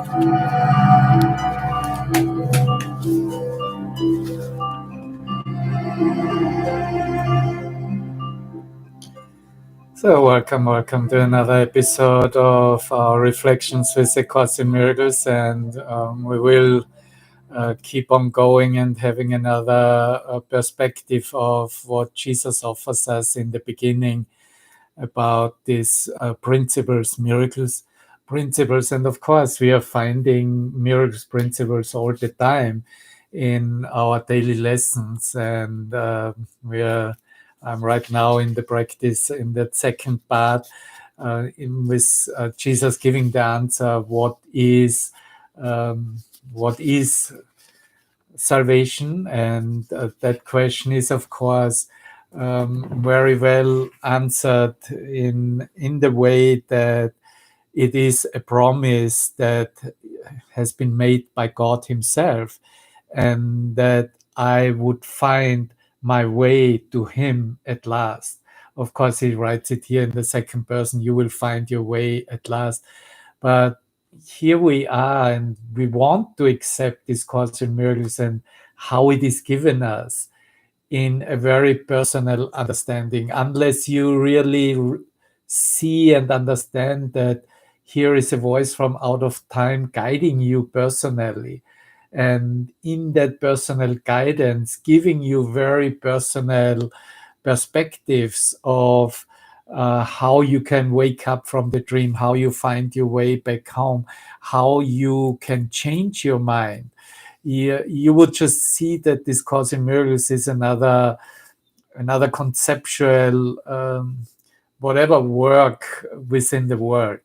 So, welcome to another episode of our Reflections with the Course in Miracles, and we will keep on going and having another perspective of what Jesus offers us in the beginning about these principles, miracles, principles, and of course we are finding miracles, principles all the time in our daily lessons, and I'm right now in the practice in that second part, with Jesus giving the answer, what is salvation, and that question is, of course, very well answered in the way that it is a promise that has been made by God Himself, and that I would find my way to Him at last. Of course, He writes it here in the second person, you will find your way at last. But here we are, and we want to accept this Course in Miracles and how it is given us in a very personal understanding, unless you really see and understand that here is a voice from out of time guiding you personally, and in that personal guidance giving you very personal perspectives of how you can wake up from the dream, how you find your way back home, how you can change your mind. You would just see that this Course in Miracles is another conceptual whatever work within the world.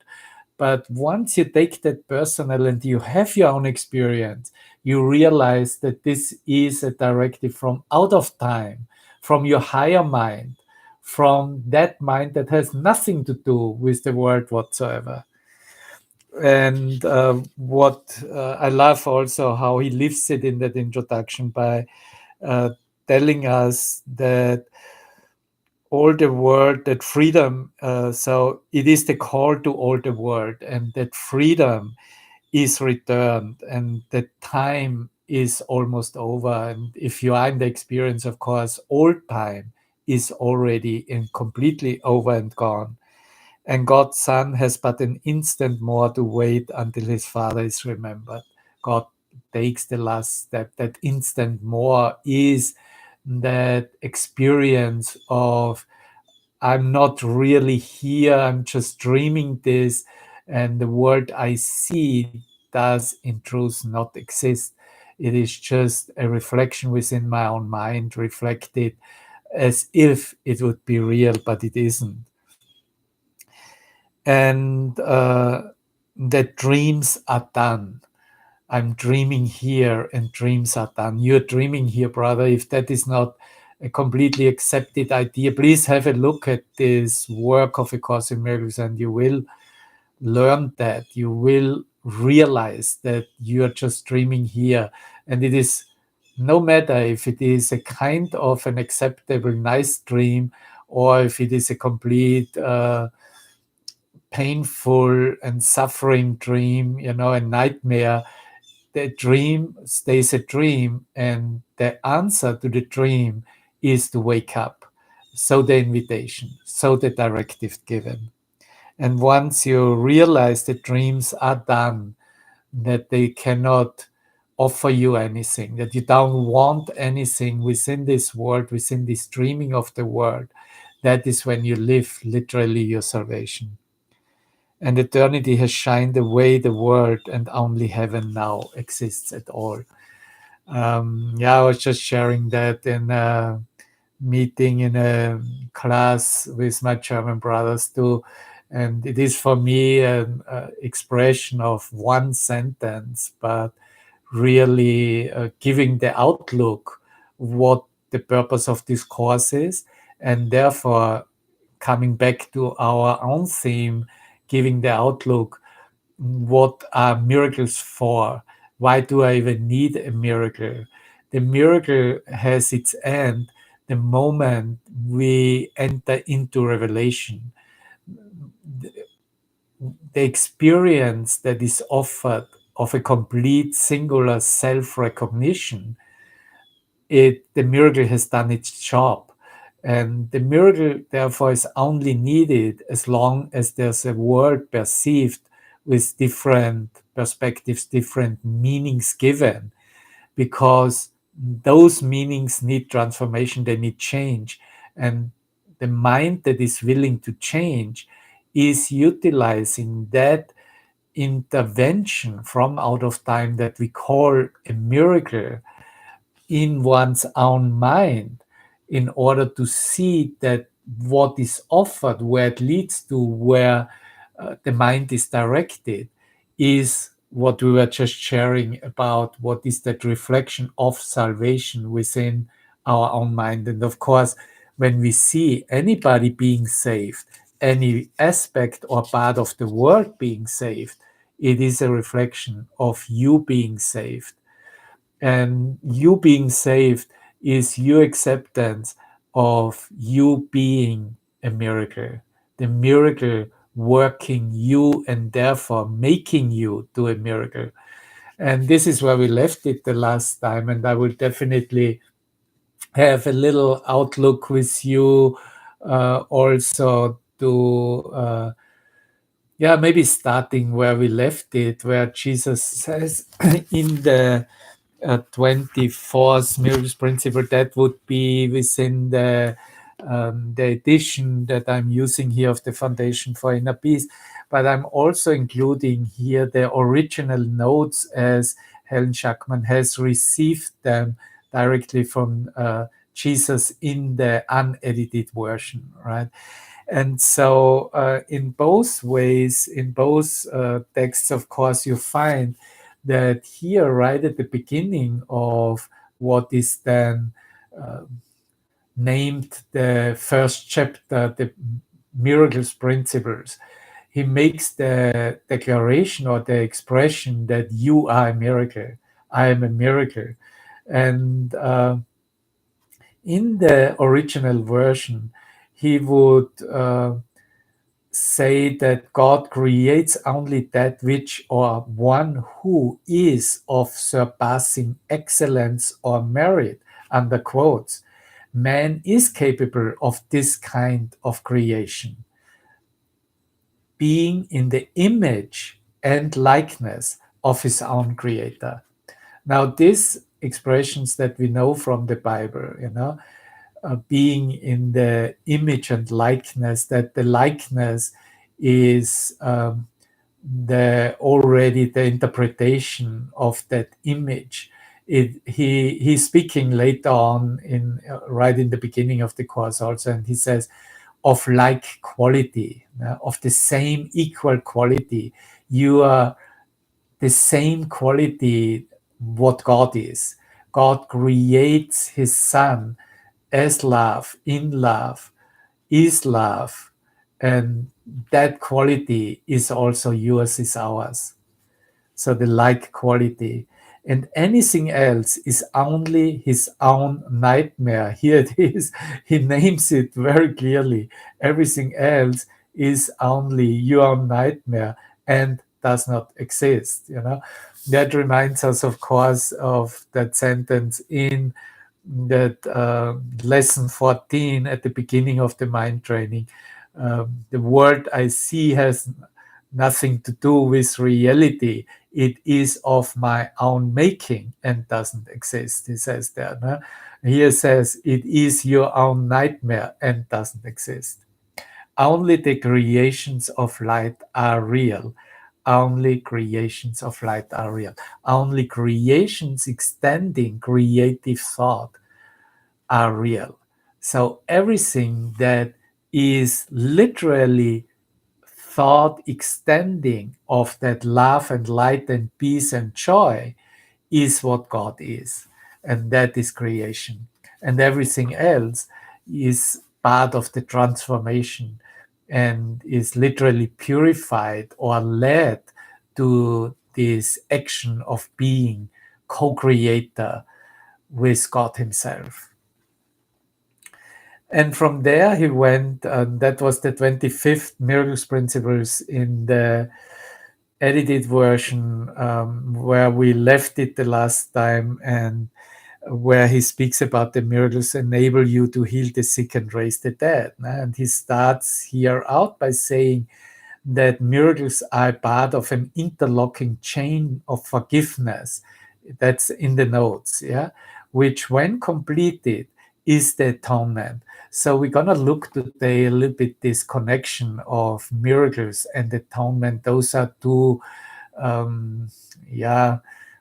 But once you take that personal and you have your own experience, you realize that this is a directive from out of time, from your higher mind, from that mind that has nothing to do with the world whatsoever. And what I love also how he lifts it in that introduction by telling us that all the world, that freedom, so it is the call to all the world, and that freedom is returned, and that time is almost over. And if you are in the experience, of course, all time is already and completely over and gone. And God's Son has but an instant more to wait until his Father is remembered. God takes the last step. That instant more is that experience of, I'm not really here, I'm just dreaming this, and the world I see does in truth not exist. It is just a reflection within my own mind, reflected as if it would be real, but it isn't. And that dreams are done. I'm dreaming here and dreams are done. You're dreaming here, brother. If that is not a completely accepted idea, please have a look at this work of A Course in Miracles, and you will learn that. You will realize that you are just dreaming here. And it is no matter if it is a kind of an acceptable, nice dream, or if it is a complete painful and suffering dream, a nightmare. The dream stays a dream, and the answer to the dream is to wake up. So the invitation, so the directive given. And once you realize the dreams are done, that they cannot offer you anything, that you don't want anything within this world, within this dreaming of the world, that is when you live literally your salvation. And eternity has shined away the world, and only heaven now exists at all. I was just sharing that in a meeting, in a class with my German brothers too. And it is for me an expression of one sentence, but really giving the outlook, what the purpose of this course is, and therefore coming back to our own theme, giving the outlook, what are miracles for? Why do I even need a miracle? The miracle has its end the moment we enter into revelation. The experience that is offered of a complete singular self-recognition, the miracle has done its job. And the miracle, therefore, is only needed as long as there's a world perceived with different perspectives, different meanings given, because those meanings need transformation, they need change. And the mind that is willing to change is utilizing that intervention from out of time that we call a miracle in one's own mind, in order to see that what is offered, where it leads to, where the mind is directed, is what we were just sharing about, what is that reflection of salvation within our own mind. And of course, when we see anybody being saved, any aspect or part of the world being saved, it is a reflection of you being saved. And you being saved is your acceptance of you being a miracle, the miracle working you and therefore making you do a miracle. And this is where we left it the last time. And I will definitely have a little outlook with you also to, yeah, maybe starting where we left it, where Jesus says in the 24th miracles principle, that would be within the edition that I'm using here of the Foundation for Inner Peace. But I'm also including here the original notes as Helen Schackman has received them directly from Jesus in the unedited version, right? And so, in both ways, in both texts, of course, you find that here, right at the beginning of what is then uh, named the first chapter, the miracles principles, he makes the declaration or the expression that you are a miracle, I am a miracle. And in the original version, he would say that God creates only that which, or one who is of surpassing excellence or merit, under quotes. Man is capable of this kind of creation, being in the image and likeness of his own creator. Now, these expressions that we know from the Bible, being in the image and likeness, that the likeness is the interpretation of that image. He's speaking later on in right in the beginning of the course also, and he says of like quality, of the same equal quality. You are the same quality what God is. God creates his son as love, in love, is love. And that quality is also yours, is ours. So the like quality. And anything else is only his own nightmare. Here it is. He names it very clearly. Everything else is only your nightmare and does not exist. That reminds us, of course, of that sentence in that lesson 14 at the beginning of the mind training. The world I see has nothing to do with reality. It is of my own making and doesn't exist, he says there. No? Here says, it is your own nightmare and doesn't exist. Only the creations of light are real. Only creations of light are real. Only creations extending creative thought are real. So everything that is literally thought extending of that love and light and peace and joy is what God is. And that is creation. And everything else is part of the transformation and is literally purified or led to this action of being co-creator with God himself. And from there he went, that was the 25th miracles principles in the edited version where we left it the last time, and where he speaks about the miracles enable you to heal the sick and raise the dead. And he starts here out by saying that miracles are part of an interlocking chain of forgiveness. That's in the notes, yeah, which when completed is the atonement. So we're gonna look today a little bit this connection of miracles and atonement. Those are two um, yeah,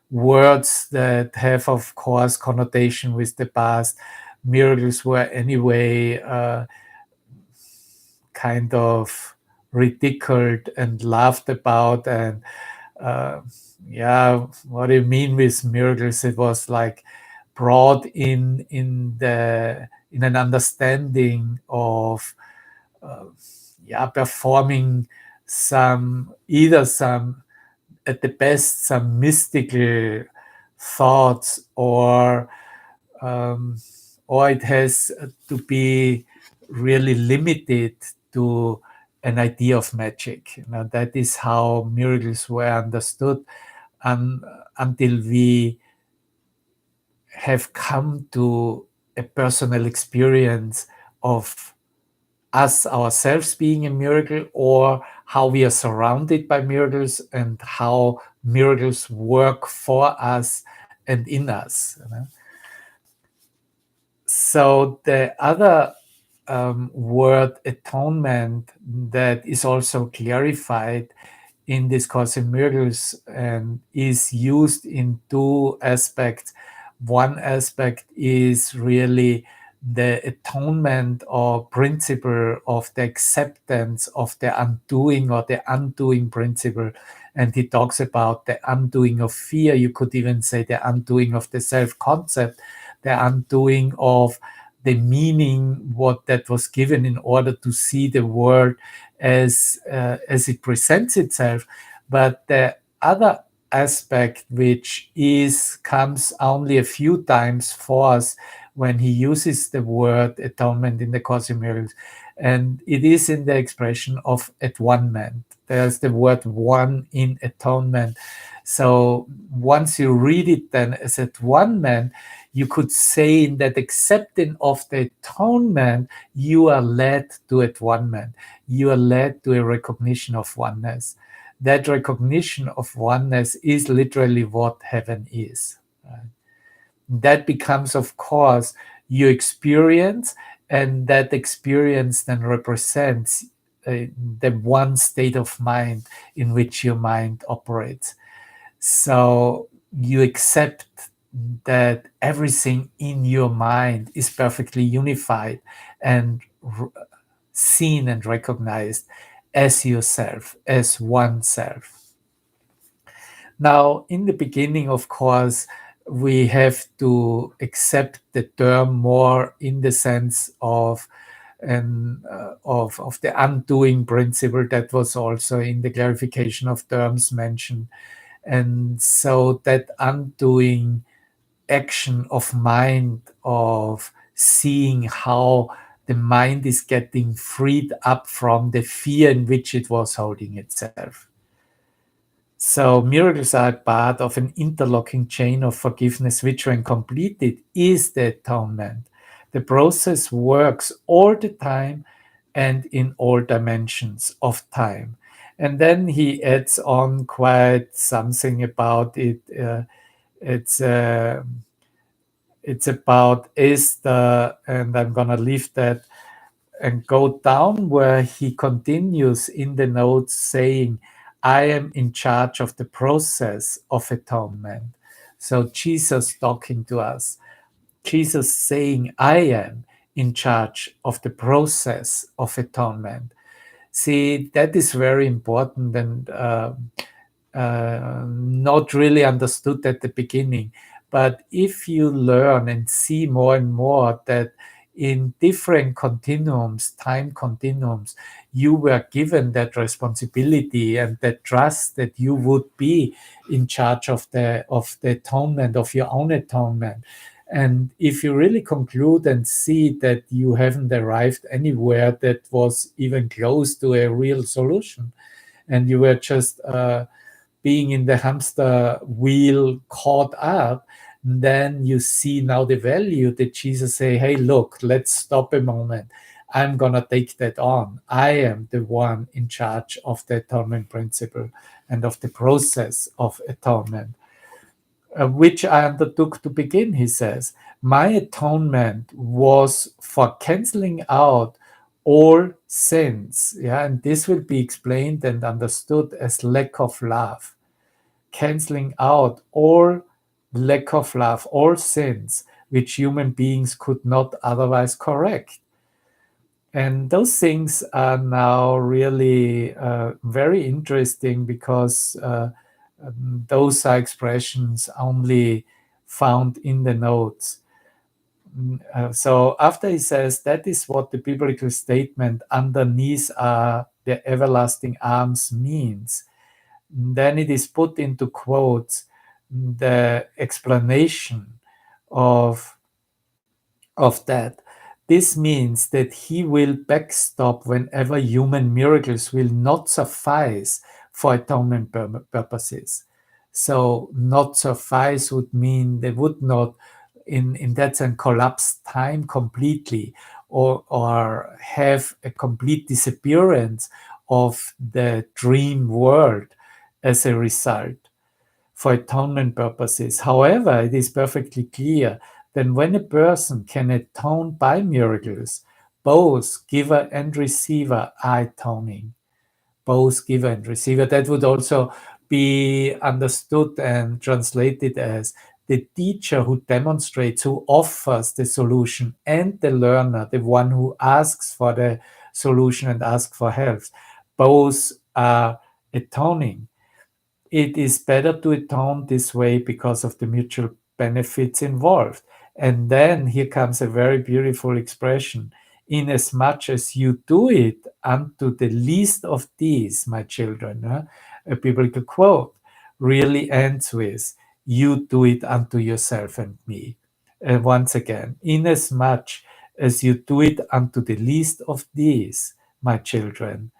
words that have, of course, connotation with the past. Miracles were anyway kind of ridiculed and laughed about, and uh, yeah, what do you mean with miracles? It was like brought in an understanding of uh, yeah, performing some at the best some mystical thoughts, um, or it has to be really limited to an idea of magic. That is how miracles were understood, and until we have come to a personal experience of us ourselves being a miracle, or how we are surrounded by miracles and how miracles work for us and in us. So the other word atonement that is also clarified in this Course in Miracles and is used in two aspects. One aspect is really the atonement or principle of the acceptance of the undoing, or the undoing principle. And he talks about the undoing of fear. You could even say the undoing of the self-concept, the undoing of the meaning what that was given in order to see the world as it presents itself. But the other aspect, which is comes only a few times for us when he uses the word atonement in the Course in Miracles, and it is in the expression of at-one-ment. There's the word one in atonement. So once you read it then as at-one-ment, you could say in that accepting of the atonement, you are led to at-one-ment. You are led to a recognition of oneness. That recognition of oneness is literally what heaven is. Right? That becomes, of course, your experience, and that experience then represents the one state of mind in which your mind operates. So you accept that everything in your mind is perfectly unified and seen and recognized as yourself, as oneself. Now, in the beginning, of course, we have to accept the term more in the sense of of the undoing principle that was also in the clarification of terms mentioned. And so that undoing action of mind, of seeing how the mind is getting freed up from the fear in which it was holding itself. So miracles are part of an interlocking chain of forgiveness, which when completed is the atonement. The process works all the time and in all dimensions of time. And then he adds on quite something about it. It's uh, it's about is the, and I'm gonna leave that and go down where he continues in the notes saying, I am in charge of the process of atonement. So Jesus talking to us, Jesus saying, I am in charge of the process of atonement. See, that is very important, and not really understood at the beginning. But if you learn and see more and more that in different continuums, time continuums, you were given that responsibility and that trust that you would be in charge of the atonement, of your own atonement. And if you really conclude and see that you haven't arrived anywhere that was even close to a real solution, and you were just being in the hamster wheel caught up, then you see now the value that Jesus say, hey, look, let's stop a moment. I'm going to take that on. I am the one in charge of the atonement principle and of the process of atonement, which I undertook to begin, he says. My atonement was for canceling out all sins. Yeah, and this will be explained and understood as lack of love, canceling out all lack of love, all sins which human beings could not otherwise correct. And those things are now really very interesting, because those are expressions only found in the notes. So after he says that is what the biblical statement underneath the everlasting arms means, then it is put into quotes the explanation of that. This means that he will backstop whenever human miracles will not suffice for atonement purposes. So not suffice would mean they would not, in that sense, collapse time completely, or have a complete disappearance of the dream world as a result for atonement purposes. However, it is perfectly clear that when a person can atone by miracles, both giver and receiver are atoning. Both giver and receiver. That would also be understood and translated as the teacher who demonstrates, who offers the solution, and the learner, the one who asks for the solution and asks for help. Both are atoning. It is better to atone this way because of the mutual benefits involved. And then here comes a very beautiful expression. Inasmuch as you do it unto the least of these, my children, a biblical quote really ends with, you do it unto yourself and me. And once again, inasmuch as you do it unto the least of these, my children,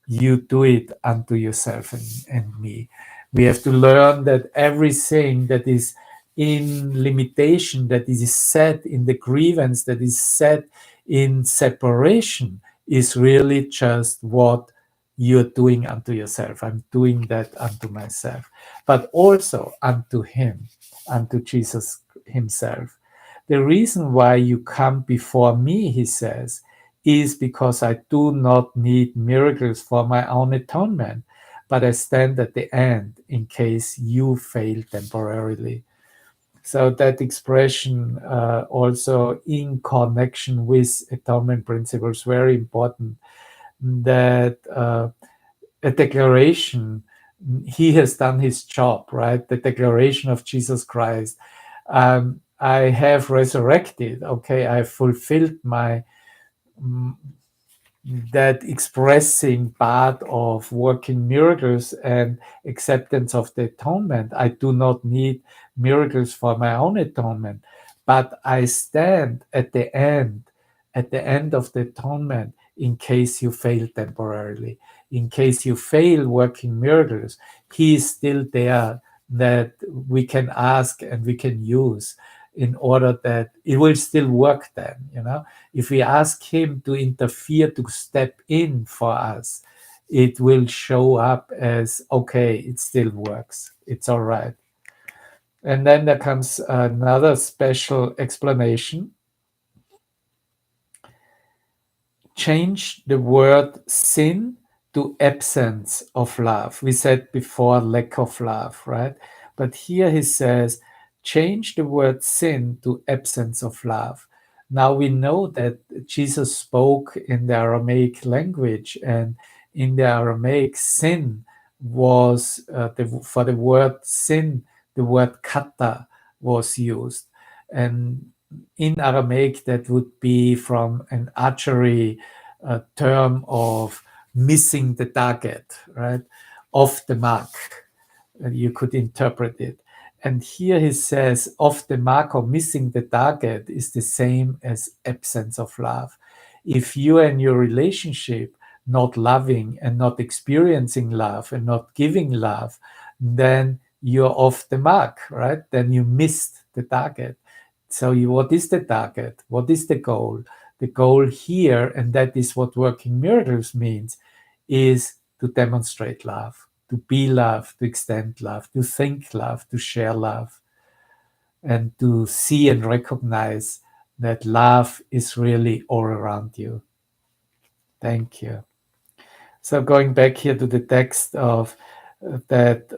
you do it unto yourself and me. We have to learn that everything that is in limitation, that is set in the grievance, that is set in separation, is really just what you're doing unto yourself. I'm doing that unto myself, but also unto him, unto Jesus himself. The reason why you come before me, he says, is because I do not need miracles for my own atonement, but I stand at the end in case you fail temporarily. So that expression also in connection with atonement principles, very important, that a declaration, he has done his job, right? The declaration of Jesus Christ. I have resurrected, okay, I have fulfilled my that expressing part of working miracles and acceptance of the atonement. I do not need miracles for my own atonement, but I stand at the end of the atonement, in case you fail temporarily, in case you fail working miracles, he is still there, that we can ask and we can use, in order that it will still work then, if we ask him to interfere, to step in for us, it will show up as, okay, it still works. It's all right. And then there comes another special explanation. Change the word sin to absence of love. We said before lack of love, right? But here he says, change the word sin to absence of love. Now we know that Jesus spoke in the Aramaic language, and in the Aramaic, sin was, for the word sin, the word kata was used. And in Aramaic, that would be from an archery term of missing the target, right? Off the mark. You could interpret it. And here he says, off the mark or missing the target is the same as absence of love. If you and your relationship not loving and not experiencing love and not giving love, then you're off the mark, right? Then you missed the target. So what is the target? What is the goal? The goal here, and that is what working miracles means, is to demonstrate love, to be love, to extend love, to think love, to share love, and to see and recognize that love is really all around you. Thank you. So going back here to the text of that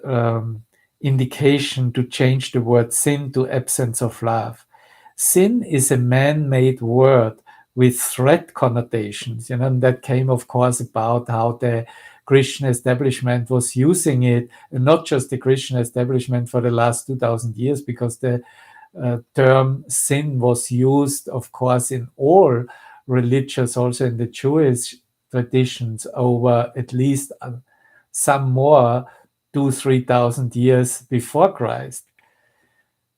indication to change the word sin to absence of love. Sin is a man-made word with threat connotations, and that came, of course, about how the Christian establishment was using it, and not just the Christian establishment for the last 2000 years, because the term sin was used, of course, in all religions, also in the Jewish traditions, over at least some more 2,000-3,000 years before Christ.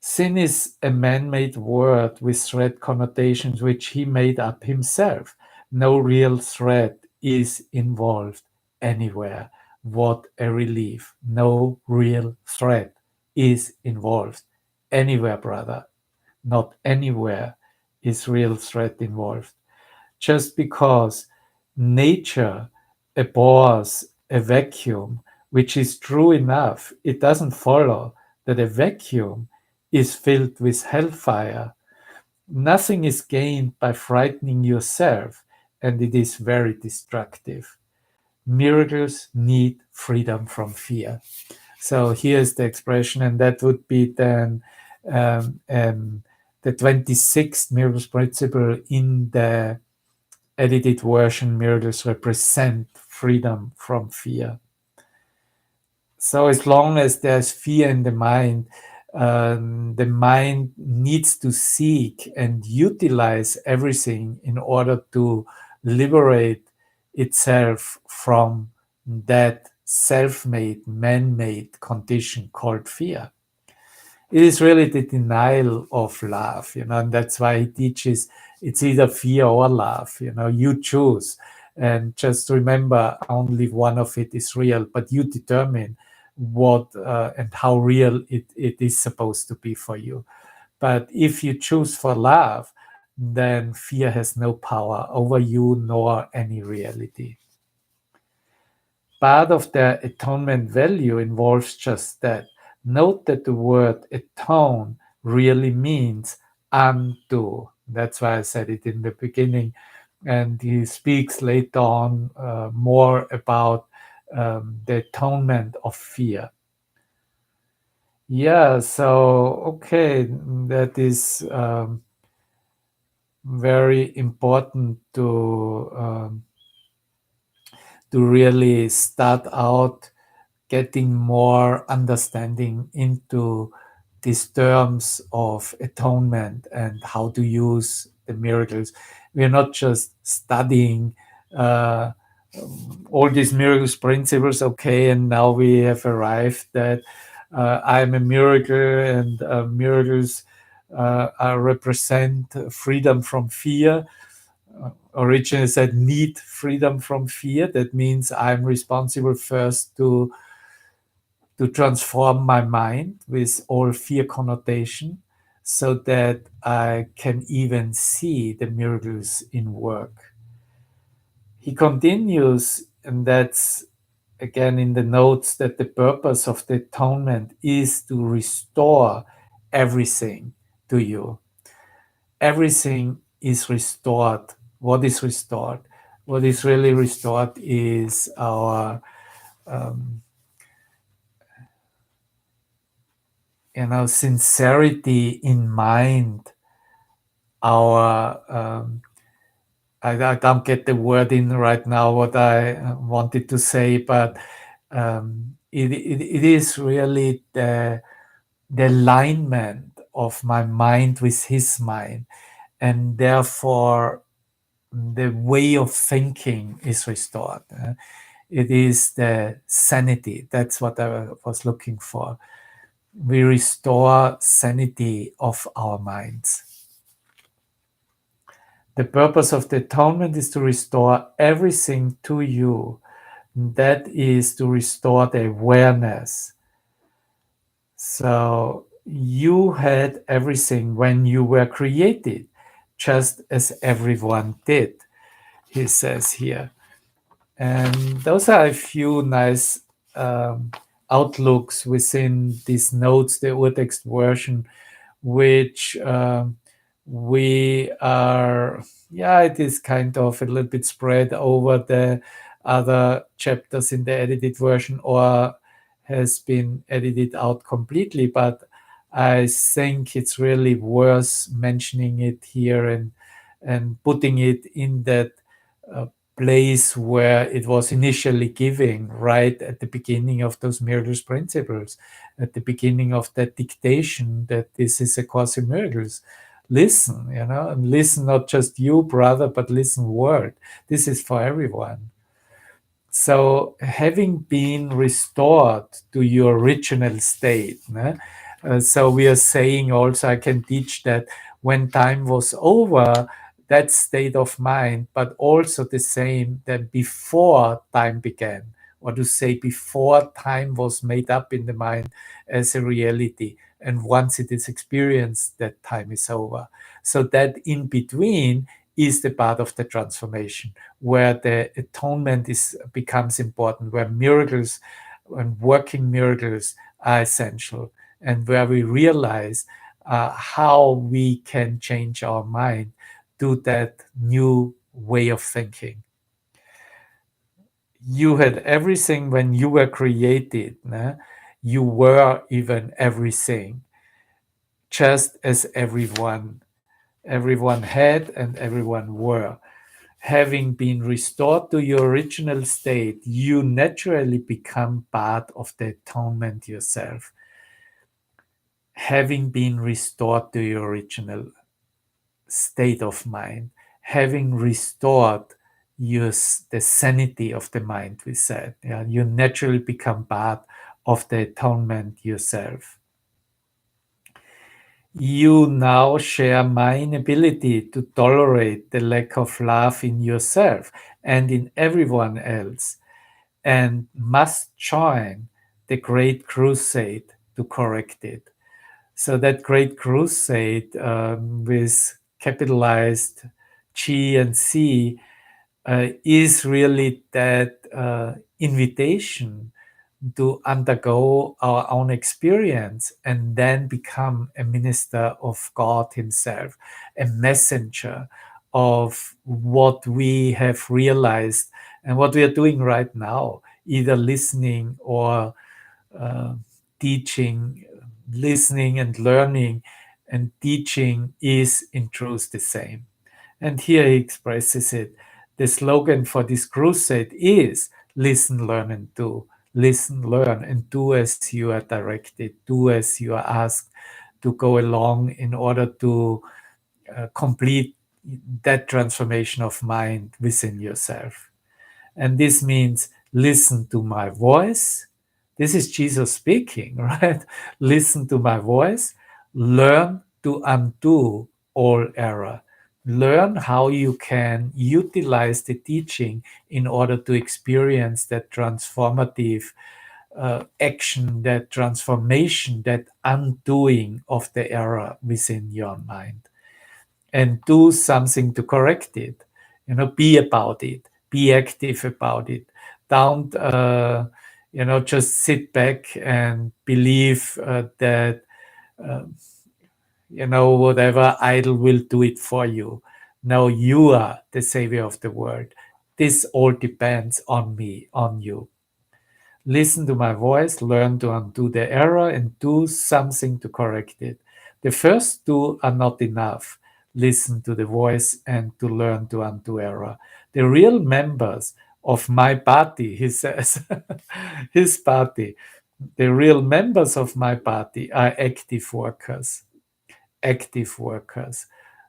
Sin is a man-made word with threat connotations which he made up himself. No real threat is involved anywhere. What a relief. No real threat is involved anywhere, brother. Not anywhere is real threat involved. Just because nature abhors a vacuum, which is true enough, it doesn't follow that a vacuum is filled with hellfire. Nothing is gained by frightening yourself, and it is very destructive. Miracles need freedom from fear. So here's the expression, and that would be then the 26th miracles principle in the edited version. Miracles represent freedom from fear. So as long as there's fear in the mind needs to seek and utilize everything in order to liberate itself from that self-made, man-made condition called fear. It is really the denial of love, and that's why he teaches it's either fear or love, you choose. And just remember, only one of it is real, but you determine what and how real it is supposed to be for you. But if you choose for love, then fear has no power over you nor any reality. Part of their atonement value involves just that. Note that the word atone really means undo. That's why I said it in the beginning. And he speaks later on more about the atonement of fear. Yeah, so, okay, that is very important to really start out getting more understanding into these terms of atonement and how to use the miracles. We are not just studying all these miracles principles, okay, and now we have arrived that I'm a miracle, and miracles represent freedom from fear. Originally said need freedom from fear. That means I'm responsible first to transform my mind with all fear connotation so that I can even see the miracles in work. He continues, and that's again in the notes, that the purpose of the atonement is to restore everything to you. Everything is restored. What is restored? What is really restored is our sincerity in mind, our I don't get the word in right now what I wanted to say, but it is really the alignment of my mind with his mind, and therefore the way of thinking is restored. It is the sanity. That's what I was looking for. We restore sanity of our minds. The purpose of the atonement is to restore everything to you. That is to restore the awareness So you had everything when you were created, just as everyone did, he says here. And those are a few nice um, outlooks within these notes, the urtext version, which we are, yeah, it is kind of a little bit spread over the other chapters in the edited version, or has been edited out completely. But I think it's really worth mentioning it here and putting it in that uh, place where it was initially giving, right at the beginning of those miracles principles, at the beginning of that dictation that this is a course in miracles. Listen, and listen, not just you, brother, but listen, word. This is for everyone. So, having been restored to your original state, so we are saying also, I can teach that when time was over, that state of mind, but also the same that before time began, or to say before time was made up in the mind as a reality. And once it is experienced, that time is over. So that in between is the part of the transformation where the atonement becomes important, where miracles and working miracles are essential, and where we realize how we can change our mind to that new way of thinking. You had everything when you were created. You were even everything, just as everyone had and everyone were. Having been restored to your original state, you naturally become part of the atonement yourself. Having been restored to your original state of mind, having restored the sanity of the mind, we said, yeah, you naturally become part of the atonement yourself. You now share my inability to tolerate the lack of love in yourself and in everyone else, and must join the great crusade to correct it. So, that great crusade with capitalized G and C is really that invitation to undergo our own experience and then become a minister of God Himself, a messenger of what we have realized and what we are doing right now, either listening or uh, teaching. Listening and learning and teaching is in truth the same. And here he expresses it. The slogan for this crusade is listen, learn, and do. Listen, learn, and do as you are directed, do as you are asked to go along in order to complete that transformation of mind within yourself. And this means listen to my voice. This is Jesus speaking, right? Listen to my voice, learn to undo all error. Learn how you can utilize the teaching in order to experience that transformative action, that transformation, that undoing of the error within your mind, and do something to correct it. Be about it, be active about it. Don't just sit back and believe that uh, whatever idol will do it for you. No, you are the savior of the world. This all depends on me, on you. Listen to my voice, learn to undo the error, and do something to correct it. The first two are not enough. Listen to the voice and to learn to undo error. The real members of my party, he says, his party, the real members of my party are active workers. Active workers.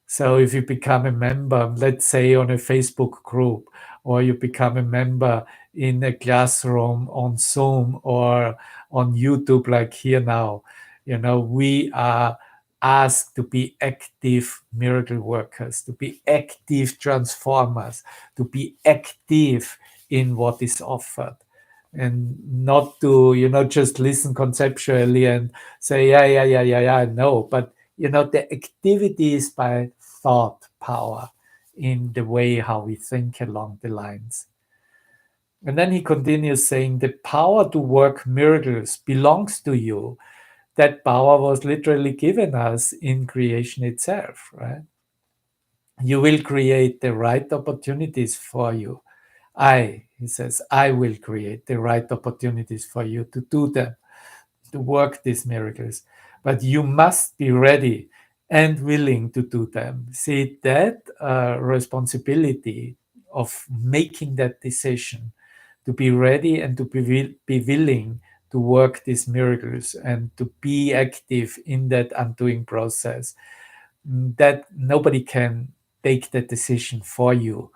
So if you become a member, let's say on a Facebook group, or you become a member in a classroom on Zoom or on YouTube, like here now, we are asked to be active miracle workers, to be active transformers, to be active in what is offered. and not to, just listen conceptually and say, yeah, no. But, the activity is by thought power in the way how we think along the lines. And then he continues saying, the power to work miracles belongs to you. That power was literally given us in creation itself, right? You will create the right opportunities for you. He says, I will create the right opportunities for you to do them, to work these miracles. But you must be ready and willing to do them. See, that responsibility of making that decision, to be ready and to be willing to work these miracles and to be active in that undoing process, that nobody can take that decision for you,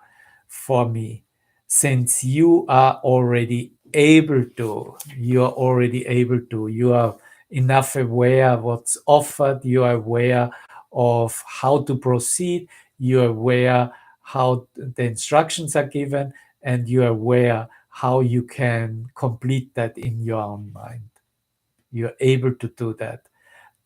for me, since you are already able to. You are enough aware what's offered, you are aware of how to proceed, you are aware how the instructions are given, and you are aware how you can complete that in your own mind. You're able to do that.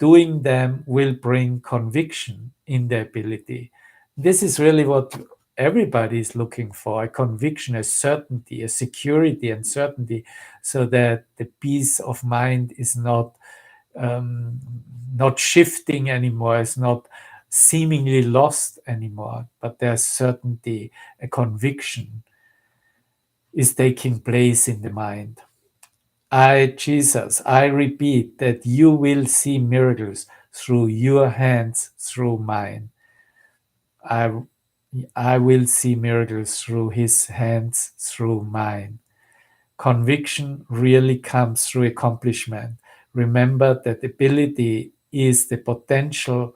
Doing them will bring conviction in the ability. This is really what everybody is looking for: a conviction, a certainty, a security and certainty, so that the peace of mind is um, not shifting anymore, it's not seemingly lost anymore, but there's certainty, a conviction is taking place in the mind. Jesus, I repeat that you will see miracles through your hands, through mine. I, I will see miracles through his hands, through mine. Conviction really comes through accomplishment. Remember that ability is the potential,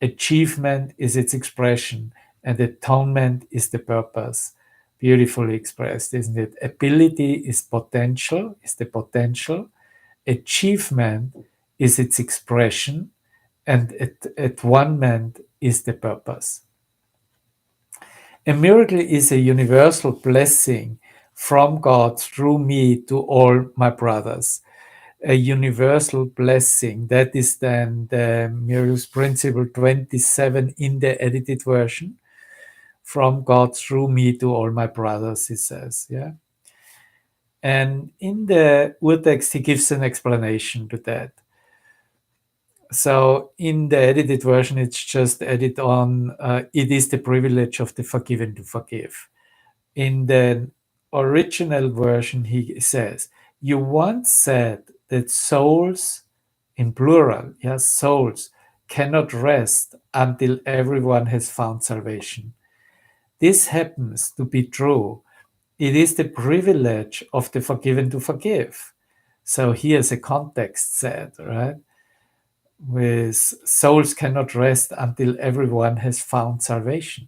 achievement is its expression, and atonement is the purpose. Beautifully expressed, isn't it? Ability is potential, is the potential. Achievement is its expression, and atonement is the purpose. A miracle is a universal blessing from God through me to all my brothers. A universal blessing. That is then the Miracles Principle 27 in the edited version. From God through me to all my brothers, he says. Yeah. And in the Urtext, he gives an explanation to that. So in the edited version, it's just added on, it is the privilege of the forgiven to forgive. In the original version, he says, you once said that souls, in plural, yes, souls, cannot rest until everyone has found salvation. This happens to be true. It is the privilege of the forgiven to forgive. So here's a context said, right? With souls cannot rest until everyone has found salvation,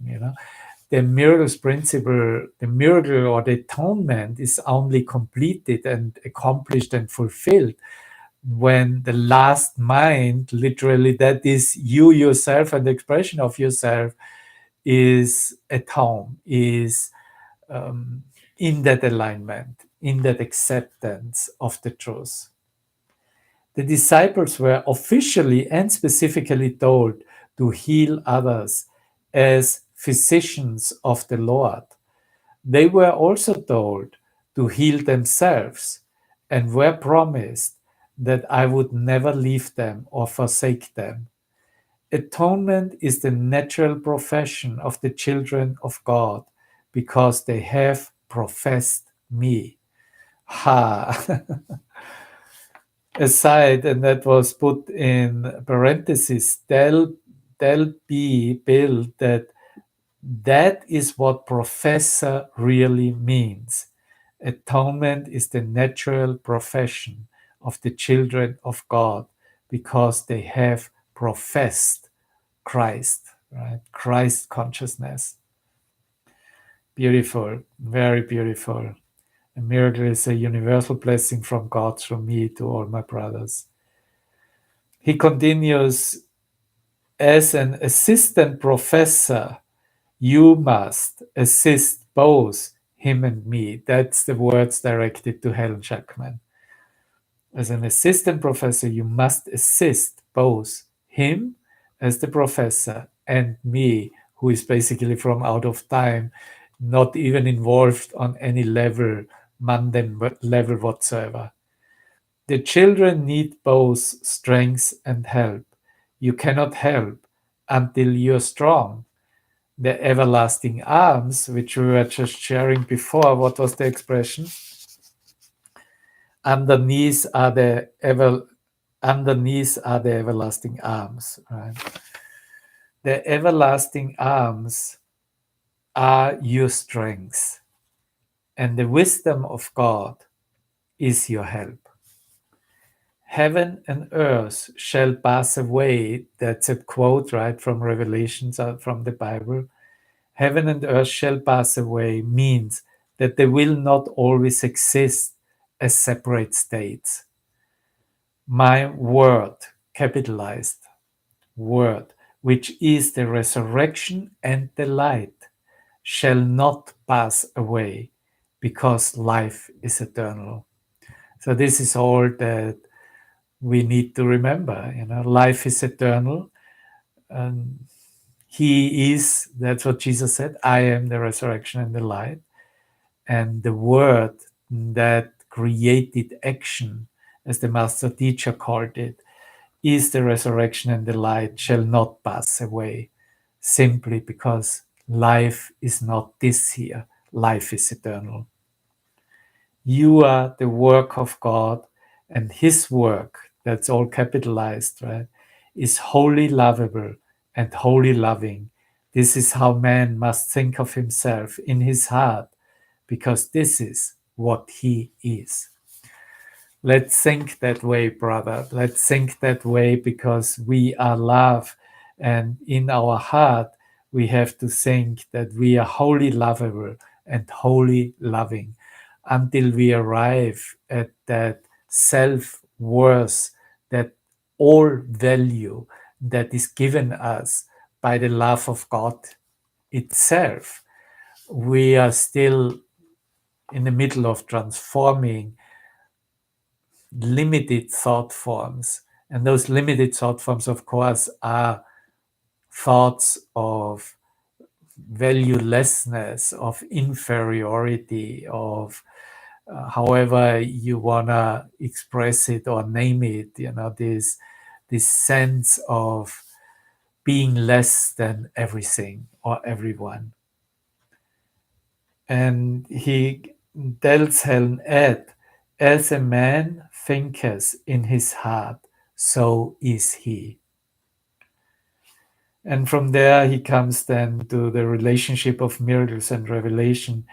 the miracles principle, the miracle or the atonement is only completed and accomplished and fulfilled when the last mind, literally, that is you yourself and the expression of yourself, is at home, is in that alignment, in that acceptance of the truth. The disciples were officially and specifically told to heal others as physicians of the Lord. They were also told to heal themselves and were promised that I would never leave them or forsake them. Atonement is the natural profession of the children of God because they have professed me. Ha! Aside, and that was put in parentheses, tell Bill that is what professor really means. Atonement is the natural profession of the children of God because they have professed Christ, right? Christ consciousness. Beautiful, very beautiful. A miracle is a universal blessing from God through me to all my brothers. He continues, as an assistant professor, you must assist both him and me. That's the words directed to Helen Jackman. As an assistant professor, you must assist both him as the professor and me, who is basically from out of time, not even involved on any level, mundane level whatsoever. The children need both strength and help. You cannot help until you're strong. The everlasting arms, which we were just sharing before, what was the expression? Underneath are the everlasting arms, right? The everlasting arms are your strength, and the wisdom of God is your help. Heaven and earth shall pass away. That's a quote, right, from Revelations, from the Bible. Heaven and earth shall pass away means that they will not always exist as separate states. My word, capitalized word, which is the resurrection and the light, shall not pass away because life is eternal. So this is all that we need to remember. Life is eternal. And he is, that's what Jesus said, I am the resurrection and the light. And the word that created action, as the master teacher called it, is the resurrection and the light shall not pass away, simply because life is not this here, life is eternal. You are the work of God, and his work, that's all capitalized, right, is wholly lovable and wholly loving. This is how man must think of himself in his heart, because this is what he is. Let's think that way, brother. Let's think that way, because we are love. And in our heart, we have to think that we are wholly lovable and wholly loving until we arrive at that self-worth, that all value that is given us by the love of God itself. We are still in the middle of transforming limited thought forms. And those limited thought forms, of course, are thoughts of valuelessness, of inferiority, of however you want to express it or name it, this sense of being less than everything or everyone. And he tells Helen, as a man thinketh in his heart, so is he. And from there he comes then to the relationship of miracles and revelation,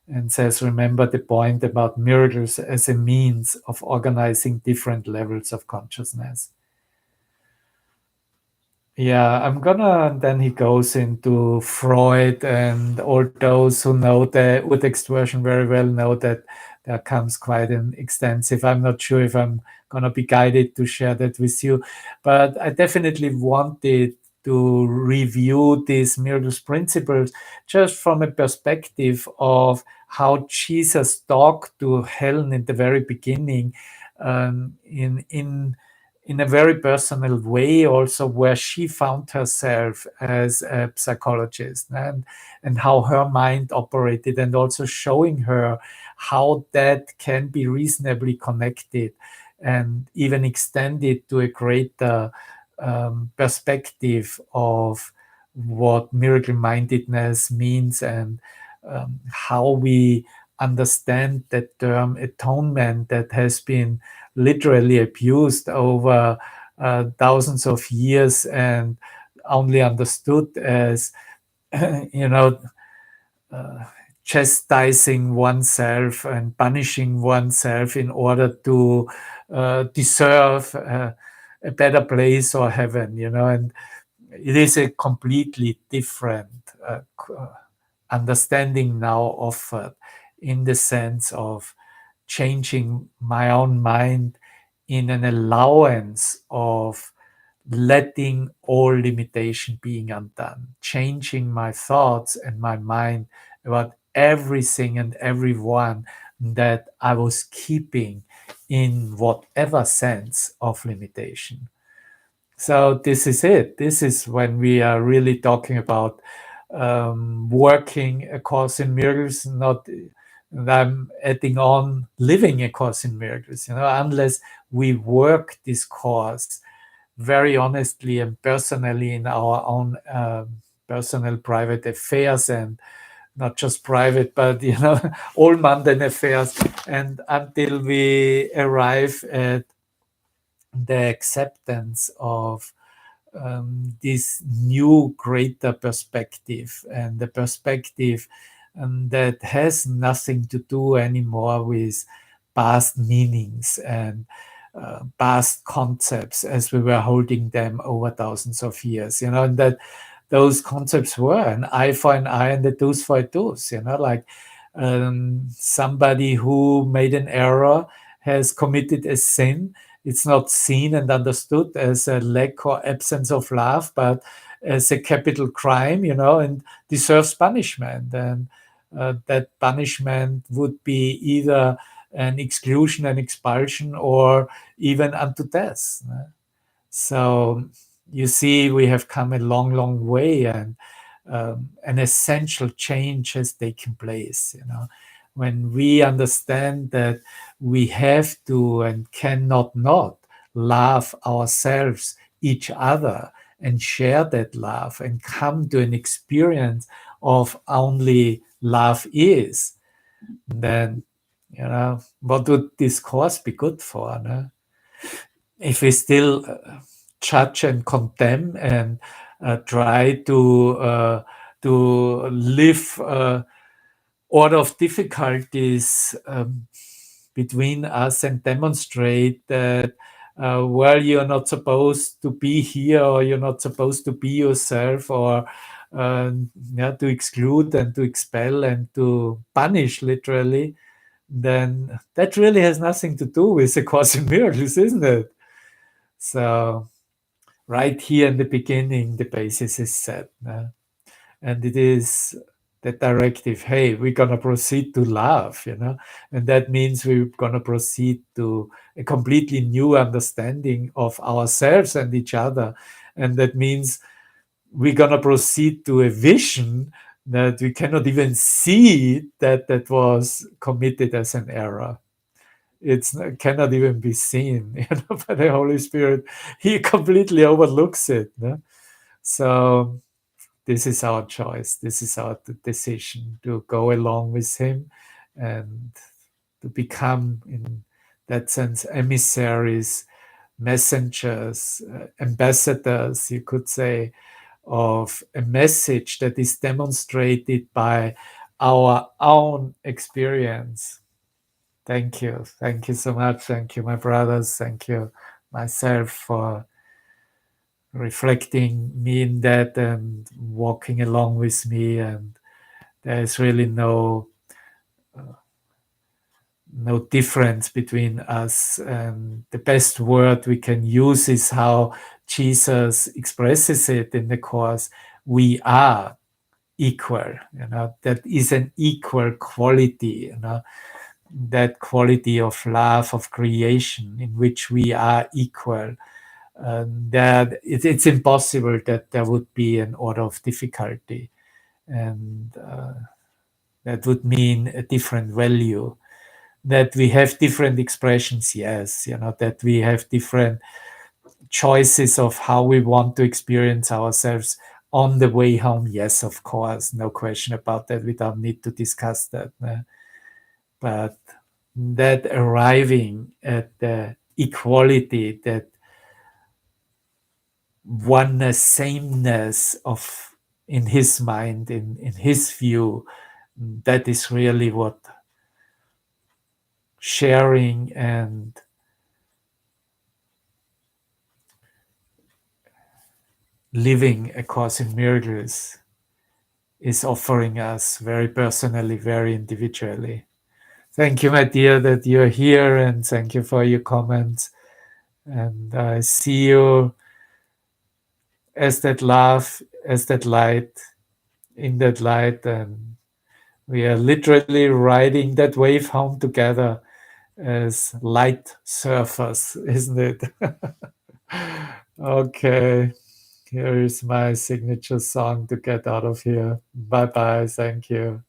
and says, remember the point about miracles as a means of organizing different levels of consciousness. Yeah, then he goes into Freud, and all those who know the Urtext version very well know that there comes quite an extensive. I'm not sure if I'm going to be guided to share that with you, but I definitely wanted to review these miracles principles just from a perspective of how Jesus talked to Helen in the very beginning, in a very personal way, also where she found herself as a psychologist, and how her mind operated, and also showing her how that can be reasonably connected and even extended to a greater perspective of what miracle mindedness means, and how we understand that term atonement that has been literally abused over thousands of years and only understood as you know chastising oneself and punishing oneself in order to deserve a better place or heaven, and it is a completely different understanding now offered, in the sense of changing my own mind in an allowance of letting all limitation being undone, changing my thoughts and my mind about everything and everyone that I was keeping in whatever sense of limitation. So this is it. This is when we are really talking about working A Course in Miracles, not, and I'm adding on living A Course in Miracles, unless we work this course very honestly and personally in our own personal private affairs, and not just private, but all mundane affairs, and until we arrive at the acceptance of this new greater perspective, and the perspective that has nothing to do anymore with past meanings and past concepts as we were holding them over thousands of years, and that those concepts were an eye for an eye and a tooth for a tooth, like somebody who made an error has committed a sin. It's not seen and understood as a lack or absence of love, but as a capital crime, and deserves punishment. And that punishment would be either an exclusion, an expulsion, or even unto death. So you see, we have come a long, long way, and an essential change has taken place. When we understand that we have to and cannot not love ourselves, each other, and share that love, and come to an experience of only love is, then what would this course be good for? No? If we still judge and condemn and try to live order of difficulties between us, and demonstrate that well, you're not supposed to be here, or you're not supposed to be yourself, or to exclude and to expel and to punish literally, then that really has nothing to do with the Course in Miracles, isn't it? So right here in the beginning, the basis is set. And it is the directive, hey, we're going to proceed to love, and that means we're going to proceed to a completely new understanding of ourselves and each other. And that means we're going to proceed to a vision that we cannot even see that was committed as an error. It cannot even be seen by the Holy Spirit. He completely overlooks it. So this is our choice. This is our decision to go along with him and to become, in that sense, emissaries, messengers, ambassadors, you could say, of a message that is demonstrated by our own experience. Thank you. Thank you so much. Thank you, my brothers. Thank you, myself, for reflecting me in that and walking along with me. And there is really no difference between us. And the best word we can use is how Jesus expresses it in the Course. We are equal. That is an equal quality. That quality of love, of creation, in which we are equal. That it's impossible that there would be an order of difficulty, and that would mean a different value. That we have different expressions, yes, that we have different choices of how we want to experience ourselves on the way home, yes, of course, no question about that. We don't need to discuss that. But that arriving at the equality, that oneness, sameness of, in his mind, in his view, that is really what sharing and living A Course in Miracles is offering us very personally, very individually. Thank you, my dear, that you're here, and thank you for your comments. And I see you as that love, as that light, in that light, and We are literally riding that wave home together as light surfers, isn't it? Okay, here is my signature song to get out of here. Bye bye. Thank you.